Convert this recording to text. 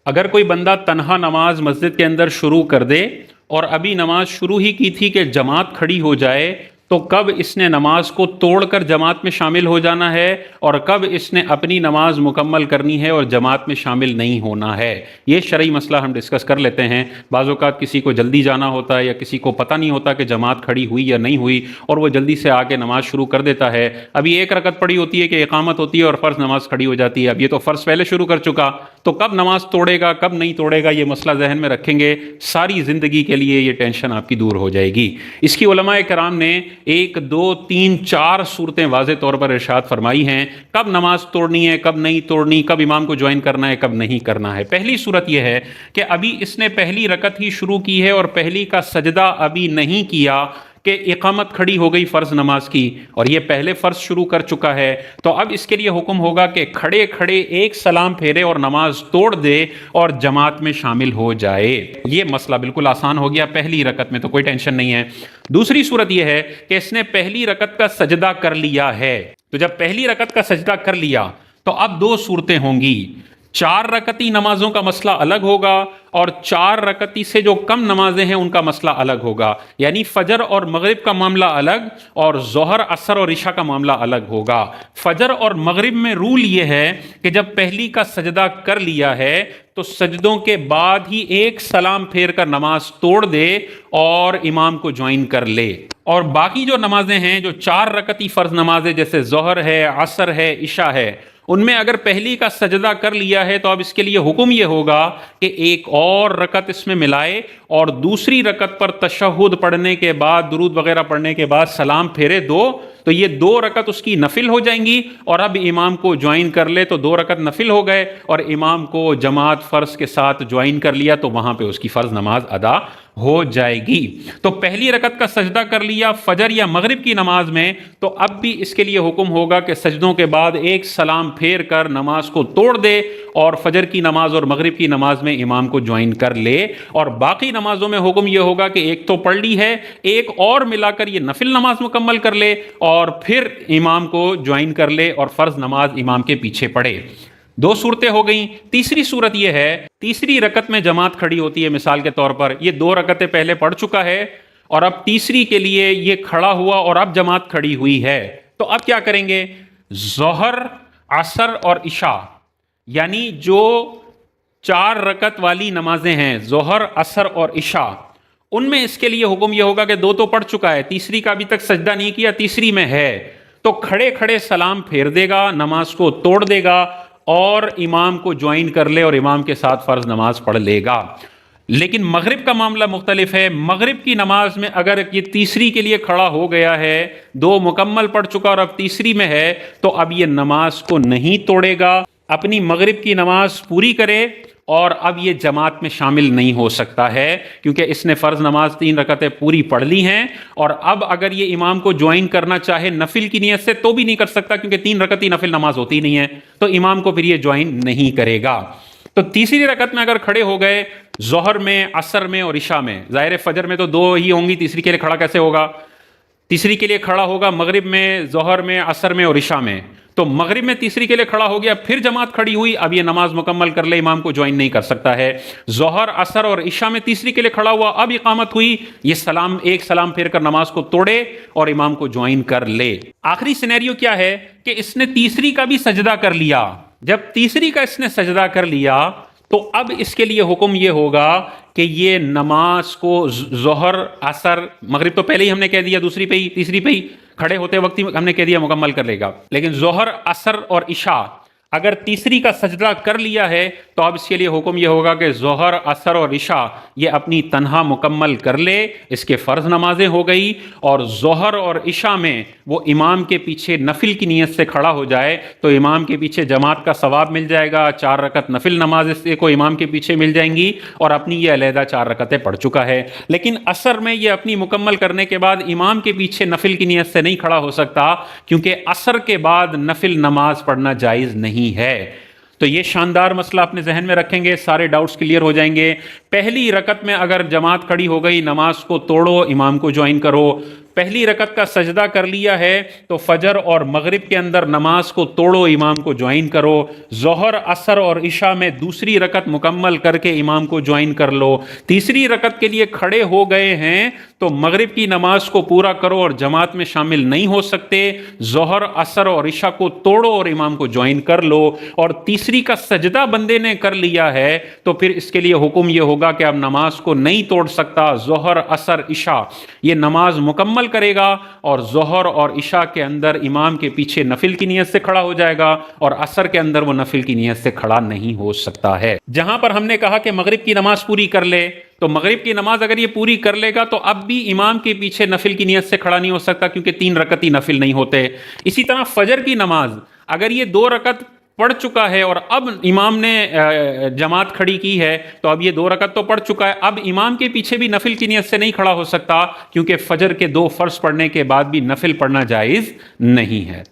اگر کوئی بندہ تنہا نماز مسجد کے اندر شروع کر دے اور ابھی نماز شروع ہی کی تھی کہ جماعت کھڑی ہو جائے، تو کب اس نے نماز کو توڑ کر جماعت میں شامل ہو جانا ہے اور کب اس نے اپنی نماز مکمل کرنی ہے اور جماعت میں شامل نہیں ہونا ہے؟ یہ شرعی مسئلہ ہم ڈسکس کر لیتے ہیں۔ بعض اوقات کسی کو جلدی جانا ہوتا ہے یا کسی کو پتہ نہیں ہوتا کہ جماعت کھڑی ہوئی یا نہیں ہوئی، اور وہ جلدی سے آ کے نماز شروع کر دیتا ہے۔ ابھی ایک رکعت پڑی ہوتی ہے کہ اقامت ہوتی ہے اور فرض نماز کھڑی ہو جاتی ہے، اب یہ تو فرض پہلے شروع کر چکا، تو کب نماز توڑے گا کب نہیں توڑے گا، یہ مسئلہ ذہن میں رکھیں گے، ساری زندگی کے لیے یہ ٹینشن آپ کی دور ہو جائے گی۔ اس کی علماء کرام نے 1 2 3 4 صورتیں واضح طور پر ارشاد فرمائی ہیں کب نماز توڑنی ہے کب نہیں توڑنی، کب امام کو جوائن کرنا ہے کب نہیں کرنا ہے۔ پہلی صورت یہ ہے کہ ابھی اس نے پہلی رکعت ہی شروع کی ہے اور پہلی کا سجدہ ابھی نہیں کیا کہ اقامت کھڑی ہو گئی فرض نماز کی، اور یہ پہلے فرض شروع کر چکا ہے، تو اب اس کے لیے حکم ہوگا کہ کھڑے کھڑے ایک سلام پھیرے اور نماز توڑ دے اور جماعت میں شامل ہو جائے۔ یہ مسئلہ بالکل آسان ہو گیا، پہلی رکعت میں تو کوئی ٹینشن نہیں ہے۔ دوسری صورت یہ ہے کہ اس نے پہلی رکعت کا سجدہ کر لیا ہے، تو جب پہلی رکعت کا سجدہ کر لیا تو اب 2 صورتیں ہوں گی۔ 4 رکعتی نمازوں کا مسئلہ الگ ہوگا اور 4 رکعتی سے جو کم نمازیں ہیں ان کا مسئلہ الگ ہوگا، یعنی فجر اور مغرب کا معاملہ الگ اور ظہر عصر اور عشاء کا معاملہ الگ ہوگا۔ فجر اور مغرب میں رول یہ ہے کہ جب پہلی کا سجدہ کر لیا ہے تو سجدوں کے بعد ہی ایک سلام پھیر کر نماز توڑ دے اور امام کو جوائن کر لے، اور باقی جو نمازیں ہیں جو 4 رکعتی فرض نمازیں جیسے ظہر ہے عصر ہے عشاء ہے، ان میں اگر پہلی کا سجدہ کر لیا ہے تو اب اس کے لیے حکم یہ ہوگا کہ ایک اور رکعت اس میں ملائے اور دوسری رکعت پر تشہد پڑھنے کے بعد درود وغیرہ پڑھنے کے بعد سلام پھیرے 2، تو یہ 2 رکعت اس کی نفل ہو جائیں گی، اور اب امام کو جوائن کر لے تو 2 رکعت نفل ہو گئے، اور امام کو جماعت فرض کے ساتھ جوائن کر لیا تو وہاں پہ اس کی فرض نماز ادا ہو جائے گی۔ تو پہلی رکعت کا سجدہ کر لیا فجر یا مغرب کی نماز میں، تو اب بھی اس کے لیے حکم ہوگا کہ سجدوں کے بعد ایک سلام پھیر کر نماز کو توڑ دے اور فجر کی نماز اور مغرب کی نماز میں امام کو جوائن کر لے، اور باقی نمازوں میں حکم یہ ہوگا کہ ایک تو پڑھ لی ہے، ایک اور ملا کر یہ نفل نماز مکمل کر لے اور پھر امام کو جوائن کر لے اور فرض نماز امام کے پیچھے پڑھے۔ 2 صورتیں ہو گئیں۔ تیسری صورت یہ ہے، تیسری رکعت میں جماعت کھڑی ہوتی ہے، مثال کے طور پر یہ 2 رکعتیں پہلے پڑھ چکا ہے اور اب تیسری کے لیے یہ کھڑا ہوا اور اب جماعت کھڑی ہوئی ہے، تو اب کیا کریں گے؟ ظہر عصر اور عشاء، یعنی جو 4 رکعت والی نمازیں ہیں ظہر عصر اور عشاء، ان میں اس کے لیے حکم یہ ہوگا کہ 2 تو پڑھ چکا ہے، تیسری کا ابھی تک سجدہ نہیں کیا، تیسری میں ہے، تو کھڑے کھڑے سلام پھیر دے گا، نماز کو توڑ دے گا اور امام کو جوائن کر لے اور امام کے ساتھ فرض نماز پڑھ لے گا۔ لیکن مغرب کا معاملہ مختلف ہے۔ مغرب کی نماز میں اگر یہ تیسری کے لیے کھڑا ہو گیا ہے، 2 مکمل پڑھ چکا اور اب تیسری میں ہے، تو اب یہ نماز کو نہیں توڑے گا، اپنی مغرب کی نماز پوری کرے اور اب یہ جماعت میں شامل نہیں ہو سکتا ہے، کیونکہ اس نے فرض نماز 3 رکعتیں پوری پڑھ لی ہیں، اور اب اگر یہ امام کو جوائن کرنا چاہے نفل کی نیت سے تو بھی نہیں کر سکتا، کیونکہ 3 رکعتی نفل نماز ہوتی نہیں ہے، تو امام کو پھر یہ جوائن نہیں کرے گا۔ تو تیسری رکعت میں اگر کھڑے ہو گئے ظہر میں عصر میں اور عشاء میں، ظاہر فجر میں تو 2 ہی ہوں گی، تیسری کے لیے کھڑا کیسے ہوگا؟ تیسری کے لیے کھڑا ہوگا مغرب میں ظہر میں عصر میں اور عشاء میں، تو مغرب میں تیسری کے لیے کھڑا ہو گیا، پھر جماعت کھڑی ہوئی، اب یہ نماز مکمل کر لے، امام کو جوائن نہیں کر سکتا ہے۔ ظہر عصر اور عشاء میں تیسری کے لیے کھڑا ہوا، اب اقامت ہوئی، یہ ایک سلام پھیر کر نماز کو توڑے اور امام کو جوائن کر لے۔ آخری سینیریو کیا ہے کہ اس نے تیسری کا بھی سجدہ کر لیا، جب تیسری کا اس نے سجدہ کر لیا تو اب اس کے لیے حکم یہ ہوگا کہ یہ نماز کو ظہر عصر مغرب تو پہلے ہی ہم نے کہہ دیا، دوسری پہ ہی تیسری پہ ہی کھڑے ہوتے وقت ہی ہم نے کہہ دیا مکمل کر لے گا، لیکن ظہر عصر اور عشاء اگر تیسری کا سجدہ کر لیا ہے تو اب اس کے لیے حکم یہ ہوگا کہ ظہر عصر اور عشاء یہ اپنی تنہا مکمل کر لے، اس کے فرض نمازیں ہو گئی، اور ظہر اور عشاء میں وہ امام کے پیچھے نفل کی نیت سے کھڑا ہو جائے تو امام کے پیچھے جماعت کا ثواب مل جائے گا، 4 رکعت نفل نماز کو امام کے پیچھے مل جائیں گی، اور اپنی یہ علیحدہ 4 رکعتیں پڑھ چکا ہے۔ لیکن عصر میں یہ اپنی مکمل کرنے کے بعد امام کے پیچھے نفل کی نیت سے نہیں کھڑا ہو سکتا، کیونکہ عصر کے بعد نفل نماز پڑھنا جائز نہیں ہے۔ تو یہ شاندار مسئلہ اپنے ذہن میں رکھیں گے، سارے ڈاؤٹس کلیئر ہو جائیں گے۔ پہلی رکعت میں اگر جماعت کھڑی ہو گئی، نماز کو توڑو، امام کو جوائن کرو، پہلی رکعت کا سجدہ کر لیا ہے تو فجر اور مغرب کے اندر نماز کو توڑو، امام کو جوائن کرو، ظہر عصر اور عشاء میں دوسری رکعت مکمل کر کے امام کو جوائن کر لو، تیسری رکعت کے لیے کھڑے ہو گئے ہیں تو مغرب کی نماز کو پورا کرو اور جماعت میں شامل نہیں ہو سکتے، ظہر عصر اور عشاء کو توڑو اور امام کو جوائن کر لو، اور تیسری کا سجدہ بندے نے کر لیا ہے تو پھر اس کے لیے حکم یہ ہوگا کہ اب نماز کو نہیں توڑ سکتا، ظہر عصر عشاء یہ نماز مکمل کرے گا، اور ظہر اور عشاء کے اندر امام کے پیچھے نفل کی نیت سے کھڑا ہو جائے گا، اور عصر کے اندر وہ نفل کی نیت سے کھڑا نہیں ہو سکتا ہے۔ جہاں پر ہم نے کہا کہ مغرب کی نماز پوری کر لے، تو مغرب کی نماز اگر یہ پوری کر لے گا تو اب بھی امام کے پیچھے نفل کی نیت سے کھڑا نہیں ہو سکتا، کیونکہ 3 رکعت ہی نفل نہیں ہوتے۔ اسی طرح فجر کی نماز اگر یہ 2 رکعت پڑھ چکا ہے اور اب امام نے جماعت کھڑی کی ہے تو اب یہ 2 رکعت تو پڑھ چکا ہے، اب امام کے پیچھے بھی نفل کی نیت سے نہیں کھڑا ہو سکتا، کیونکہ فجر کے 2 فرض پڑھنے کے بعد بھی نفل پڑھنا جائز نہیں ہے۔